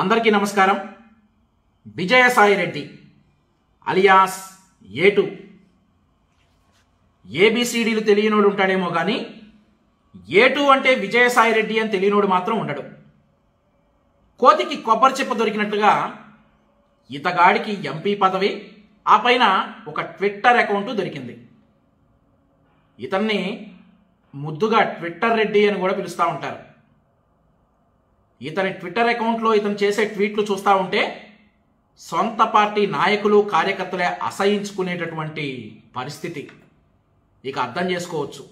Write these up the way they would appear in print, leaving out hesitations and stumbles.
అందరికీ నమస్కారం. విజయసాయి రెడ్డి అలియాస్ ఏటు ఏబిసిడీలు తెలియనోడు ఉంటాడేమో కానీ ఏటు అంటే విజయసాయి రెడ్డి అని తెలియనోడు మాత్రం ఉండడు. కోతికి కొబ్బరి చెప్ప దొరికినట్లుగా ఇతగాడికి ఎంపీ పదవి, ఆ పైన ఒక ట్విట్టర్ అకౌంట్ దొరికింది. ఇతన్ని ముద్దుగా ట్విట్టర్ రెడ్డి అని కూడా పిలుస్తూ ఉంటారు. ఇతని ట్విట్టర్ అకౌంట్లో ఇతను చేసే ట్వీట్లు చూస్తూ ఉంటే సొంత పార్టీ నాయకులు కార్యకర్తలే అసహించుకునేటటువంటి పరిస్థితి. ఇక అర్థం చేసుకోవచ్చు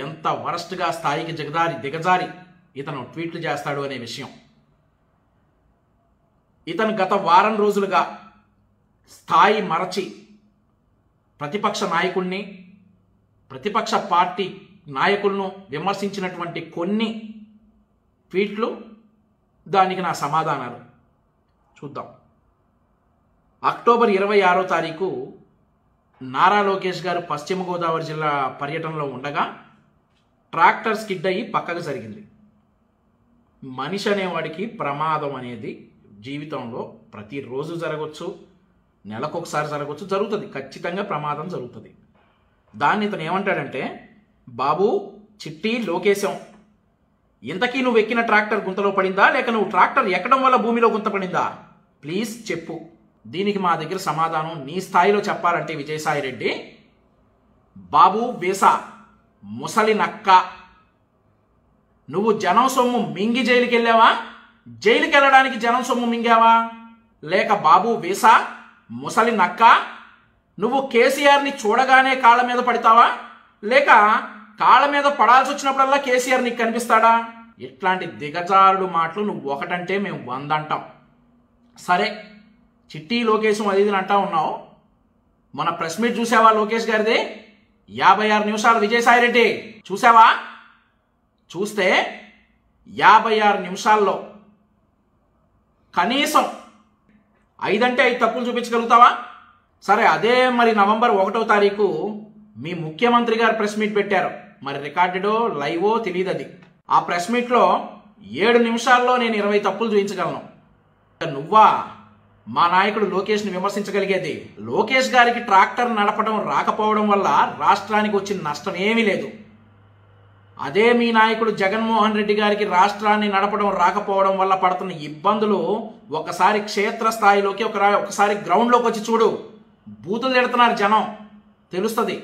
ఎంత వరస్ట్గా స్థాయికి దిగజారి ఇతను ట్వీట్లు చేస్తాడు అనే విషయం. ఇతను గత వారం రోజులుగా స్థాయి మరచి ప్రతిపక్ష నాయకుల్ని, ప్రతిపక్ష పార్టీ నాయకులను విమర్శించినటువంటి కొన్ని ట్వీట్లు, దానికి నా సమాధానాలు చూద్దాం. అక్టోబర్ 26వ తారీఖు నారా లోకేష్ గారు పశ్చిమ గోదావరి జిల్లా పర్యటనలో ఉండగా ట్రాక్టర్ స్కిడ్ అయ్యి పక్కకు జరిగింది. మనిషి అనేవాడికి ప్రమాదం అనేది జీవితంలో ప్రతిరోజు జరగవచ్చు, నెలకొకసారి జరగవచ్చు, జరుగుతుంది. ఖచ్చితంగా ప్రమాదం జరుగుతుంది. దాన్ని ఇతను ఏమంటాడంటే, బాబు చిట్టి లోకేశం, ఇంతకీ నువ్వు ఎక్కిన ట్రాక్టర్ గుంతలో పడిందా, లేక నువ్వు ట్రాక్టర్ ఎక్కడం వల్ల భూమిలో గుంత పడిందా? ప్లీజ్ చెప్పు. దీనికి మా దగ్గర సమాధానం నీ స్థాయిలో చెప్పాలంటే విజయసాయి రెడ్డి, బాబు వేసా ముసలి నక్క, నువ్వు జనం సొమ్ము మింగి జైలుకి వెళ్ళావా? జైలుకి వెళ్ళడానికి జనం సొమ్ము మింగావా? లేక బాబు వేసా ముసలి నక్క, నువ్వు కేసీఆర్ని చూడగానే కాళ్ళ మీద పడతావా? లేక కాళ్ళ మీద పడాల్సి వచ్చినప్పుడల్లా కేసీఆర్ నీకు కనిపిస్తాడా? ఇట్లాంటి దిగజారుడు మాటలు నువ్వు ఒకటంటే మేము 100 అంటాం. సరే, చిట్టి లోకేశం అది ఇది అంటా ఉన్నావు. మన ప్రెస్ మీట్ చూసావా లోకేష్ గారిది? 56 నిమిషాలు విజయసాయి రెడ్డి చూసావా? చూస్తే 56 నిమిషాల్లో కనీసం 5 అంటే 5 తప్పులు చూపించగలుగుతావా? సరే, అదే మరి నవంబర్ 1వ తారీఖు మీ ముఖ్యమంత్రి గారు ప్రెస్ మీట్ పెట్టారు. మరి రికార్డెడో లైవో తెలియదు అది. ఆ ప్రెస్ మీట్లో 7 నిమిషాల్లో నేను 20 తప్పులు చూపించగలను. నువ్వా మా నాయకుడు లోకేష్ని విమర్శించగలిగేది? లోకేష్ గారికి ట్రాక్టర్ నడపడం రాకపోవడం వల్ల రాష్ట్రానికి వచ్చిన నష్టం ఏమీ లేదు. అదే మీ నాయకుడు జగన్మోహన్ రెడ్డి గారికి రాష్ట్రాన్ని నడపడం రాకపోవడం వల్ల పడుతున్న ఇబ్బందులు ఒకసారి క్షేత్రస్థాయిలోకి ఒకసారి గ్రౌండ్లోకి వచ్చి చూడు. బూతులు తిడుతున్నారు జనం, తెలుస్తుంది.